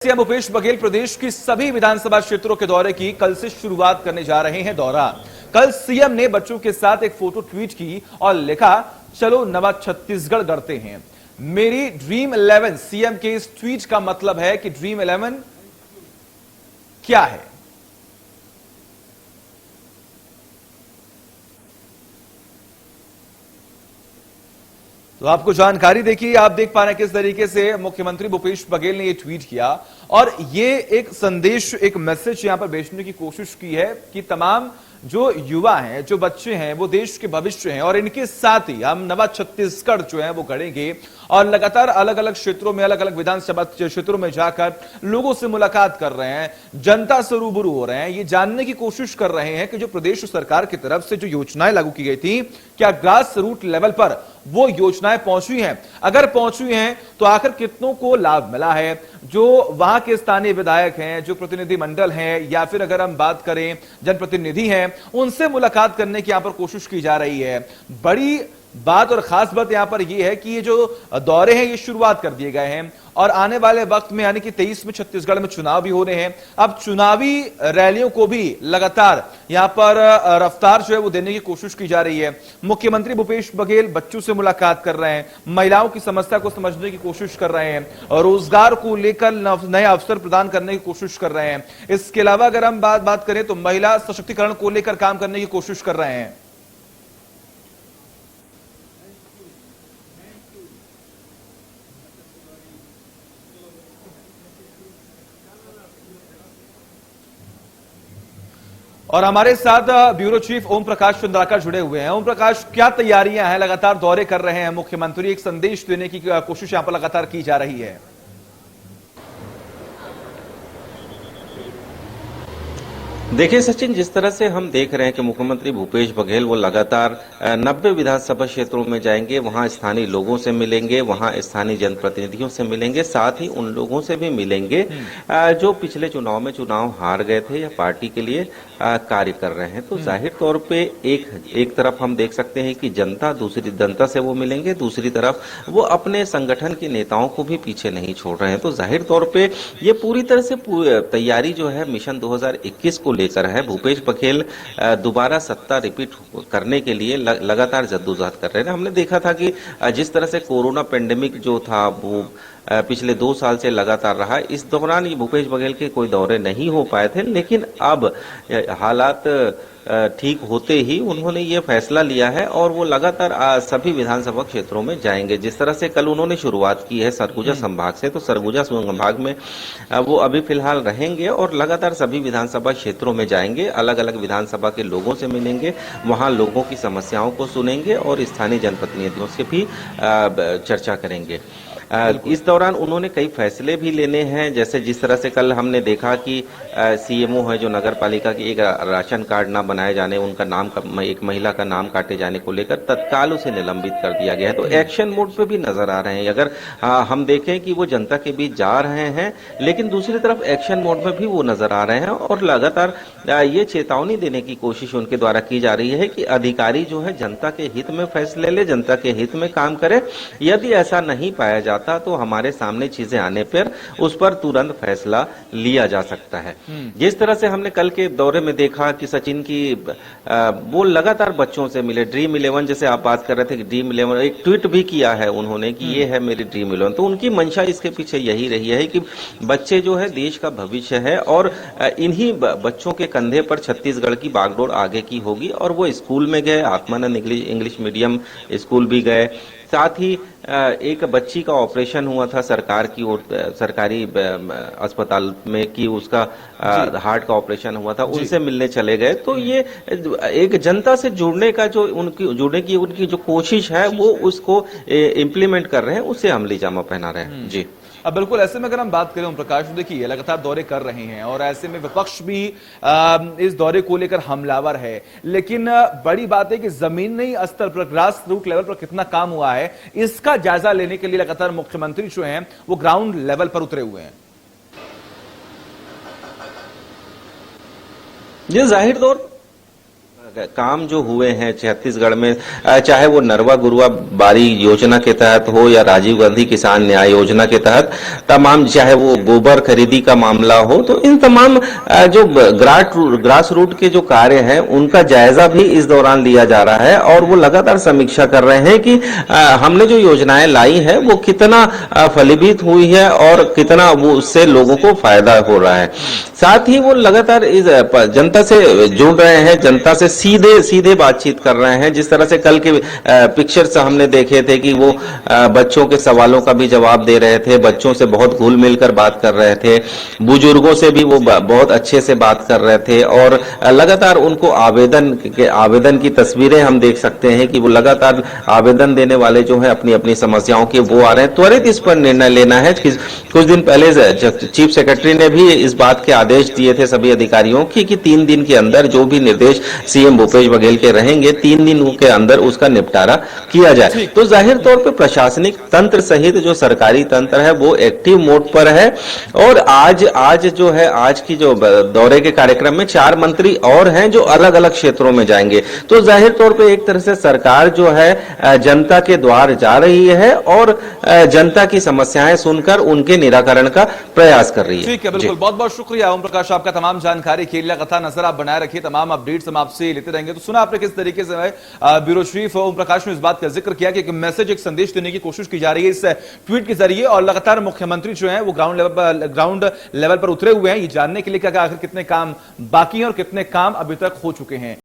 CM Bhupesh Baghel प्रदेश की सभी विधानसभा क्षेत्रों के दौरे की कल से शुरुआत करने जा रहे हैं। दौरा कल सीएम ने बच्चों के साथ एक फोटो ट्वीट की और लिखा, चलो नवा छत्तीसगढ़ गढ़ते हैं, मेरी ड्रीम 11। सीएम के इस ट्वीट का मतलब है कि ड्रीम 11 क्या है। तो आपको जानकारी देखिए, आप देख पा रहे हैं किस तरीके से मुख्यमंत्री भूपेश बघेल ने यह ट्वीट किया और ये एक संदेश, एक मैसेज यहां पर भेजने की कोशिश की है कि तमाम जो युवा हैं, जो बच्चे हैं, वो देश के भविष्य हैं और इनके साथ ही हम नवा छत्तीसगढ़ जो है वो गढ़ेंगे। और लगातार अलग अलग क्षेत्रों में, अलग अलग विधानसभा क्षेत्रों में जाकर लोगों से मुलाकात कर रहे हैं, जनता से रूबरू हो रहे हैं, ये जानने की कोशिश कर रहे हैं कि जो प्रदेश सरकार की तरफ से जो योजनाएं लागू की गई थी, क्या ग्रास रूट लेवल पर वो योजनाएं पहुंची हैं? अगर पहुंची हैं तो आखिर कितनों को लाभ मिला है? जो वहां के स्थानीय विधायक हैं, जो प्रतिनिधि मंडल हैं, या फिर अगर हम बात करें जनप्रतिनिधि हैं, उनसे मुलाकात करने की यहां पर कोशिश की जा रही है। बड़ी बात और खास बात यहां पर यह है कि ये जो दौरे हैं ये शुरुआत कर दिए गए हैं और आने वाले वक्त में यानी कि 23 में छत्तीसगढ़ में चुनाव भी हो रहे हैं। अब चुनावी रैलियों को भी लगातार यहां पर रफ्तार जो है वो देने की कोशिश की जा रही है। मुख्यमंत्री भूपेश बघेल बच्चों से मुलाकात कर रहे हैं, महिलाओं की समस्या को समझने की कोशिश कर रहे हैं, रोजगार को लेकर नए अवसर प्रदान करने की कोशिश कर रहे हैं। इसके अलावा अगर हम बात करें तो महिला सशक्तिकरण को लेकर काम करने की कोशिश कर रहे हैं। और हमारे साथ ब्यूरो चीफ ओम प्रकाश चंद्राकर जुड़े हुए हैं। ओम प्रकाश, क्या तैयारियां हैं? लगातार दौरे कर रहे हैं मुख्यमंत्री, एक संदेश देने की कोशिश यहां पर लगातार की जा रही है। देखिए सचिन, जिस तरह से हम देख रहे हैं कि मुख्यमंत्री भूपेश बघेल वो लगातार 90 विधानसभा क्षेत्रों में जाएंगे, वहां स्थानीय लोगों से मिलेंगे, वहां स्थानीय जनप्रतिनिधियों से मिलेंगे, साथ ही उन लोगों से भी मिलेंगे जो पिछले चुनाव में चुनाव हार गए थे या पार्टी के लिए कार्य कर रहे हैं। तो जाहिर तौर पे एक तरफ हम देख सकते हैं कि दूसरी जनता से वो मिलेंगे, दूसरी तरफ वो अपने संगठन के नेताओं को भी पीछे नहीं छोड़ रहे हैं। तो जाहिर तौर पे ये पूरी तरह से तैयारी जो है मिशन 2021 को लेकर है। भूपेश बघेल दोबारा सत्ता रिपीट करने के लिए लगातार जद्दोजहद कर रहे हैं। हमने देखा था कि जिस तरह से कोरोना पेंडेमिक जो था वो पिछले 2 साल से लगातार रहा। इस दौरान ये भूपेश बघेल के कोई दौरे नहीं हो पाए थे, लेकिन अब हालात ठीक होते ही उन्होंने ये फैसला लिया है और वो लगातार सभी विधानसभा क्षेत्रों में जाएंगे। जिस तरह से कल उन्होंने शुरुआत की है सरगुजा संभाग से, तो सरगुजा संभाग में वो अभी फिलहाल रहेंगे और लगातार सभी विधानसभा क्षेत्रों में जाएंगे, अलग अलग विधानसभा के लोगों से मिलेंगे, वहां लोगों की समस्याओं को सुनेंगे और स्थानीय जनप्रतिनिधियों से भी चर्चा करेंगे। इस दौरान उन्होंने कई फैसले भी लेने हैं, जैसे जिस तरह से कल हमने देखा कि सीएमओ है जो नगर पालिका की, एक राशन कार्ड ना बनाए जाने, उनका नाम एक महिला का नाम काटे जाने को लेकर तत्काल उसे निलंबित कर दिया गया है। तो एक्शन मोड पे भी नजर आ रहे हैं। अगर हम देखें कि वो जनता के बीच जा रहे हैं, लेकिन दूसरी तरफ एक्शन मोड में भी वो नजर आ रहे हैं और लगातार ये चेतावनी देने की कोशिश उनके द्वारा की जा रही है कि अधिकारी जो है जनता के हित में फैसले ले, जनता के हित में काम करे। यदि ऐसा नहीं पाया जाता तो हमारे सामने चीजें आने पर उस पर तुरंत फैसला लिया जा सकता है। जिस तरह से हमने कल के दौरे में देखा कि सचिन की वो लगातार बच्चों से मिले, ड्रीम 11 जैसे आप बात कर रहे थे कि ड्रीम 11, एक ट्वीट भी किया है उन्होंने कि ये है मेरी ड्रीम 11। तो उनकी मंशा इसके पीछे यही रही है कि बच्चे जो है देश का भविष्य है और इन्हीं बच्चों के कंधे पर छत्तीसगढ़ की बागडोर आगे की होगी। और वो स्कूल में गए, आत्मानंद इंग्लिश मीडियम स्कूल भी गए, साथ ही एक बच्ची का ऑपरेशन हुआ था सरकारी अस्पताल में कि उसका हार्ट का ऑपरेशन हुआ था, उनसे मिलने चले गए। तो ये एक जनता से जुड़ने का जो उनकी जो कोशिश है वो उसको इम्प्लीमेंट कर रहे हैं, उससे अमली जामा पहना रहे हैं। जी अब बिल्कुल ऐसे में अगर हम बात करें ओम प्रकाश, देखिए लगातार दौरे कर रहे हैं और ऐसे में विपक्ष भी इस दौरे को लेकर हमलावर है, लेकिन बड़ी बात है कि जमीनी स्तर पर, ग्रास रूट लेवल पर कितना काम हुआ है, इसका जायजा लेने के लिए लगातार मुख्यमंत्री जो हैं वो ग्राउंड लेवल पर उतरे हुए हैं। ये जाहिर तौर काम जो हुए हैं छत्तीसगढ़ में, चाहे वो नरवा गुरुआ बारी योजना के तहत हो या राजीव गांधी किसान न्याय योजना के तहत तमाम, चाहे वो गोबर खरीदी का मामला हो, तो इन तमाम जो ग्रास रूट के जो कार्य हैं उनका जायजा भी इस दौरान लिया जा रहा है और वो लगातार समीक्षा कर रहे हैं कि हमने जो योजनाएं लाई है वो कितना फलीभूत हुई है और कितना वो उससे लोगों को फायदा हो रहा है। साथ ही वो लगातार इस जनता से जुड़ रहे हैं, जनता से सीधे सीधे बातचीत कर रहे हैं। जिस तरह से कल के पिक्चर्स हमने देखे थे कि वो बच्चों के सवालों का भी जवाब दे रहे थे, बच्चों से बहुत घुल मिल कर बात कर रहे थे, बुजुर्गों से भी वो बहुत अच्छे से बात कर रहे थे और लगातार उनको आवेदन की तस्वीरें हम देख सकते हैं कि वो लगातार आवेदन देने वाले जो है अपनी अपनी समस्याओं के वो आ रहे हैं। त्वरित इस पर निर्णय लेना है। कुछ दिन पहले चीफ सेक्रेटरी ने भी इस बात के आदेश दिए थे सभी अधिकारियों की कि 3 दिन के अंदर जो भी निर्देश सीएम भूपेश बघेल के रहेंगे 3 दिन के अंदर उसका निपटारा किया जाए। तो जाहिर तौर पे प्रशासनिक तंत्र सहित जो सरकारी तंत्र है वो एक्टिव मोड पर है और आज जो है आज की जो दौरे के कार्यक्रम में 4 मंत्री और हैं जो अलग अलग क्षेत्रों में जाएंगे। तो जाहिर तौर पे एक तरह से सरकार जो है जनता के द्वार जा रही है और जनता की समस्याएं सुनकर उनके निराकरण का प्रयास कर रही है। ठीक है, बिल्कुल। बहुत बहुत शुक्रिया ओम प्रकाश, आपका तमाम जानकारी के लिए लगातार नजर आप बनाए रखिए, तमाम अपडेट्स हम आपसे लेते रहेंगे। तो सुना आपने किस तरीके से ब्यूरो चीफ ओम प्रकाश ने इस बात का जिक्र किया कि एक मैसेज, एक संदेश देने की कोशिश की जा रही है इस ट्वीट के जरिए और लगातार मुख्यमंत्री जो है वो ग्राउंड लेवल पर उतरे हुए हैं ये जानने के लिए कि आखिर कितने काम बाकी हैं और कितने काम अभी तक हो चुके हैं।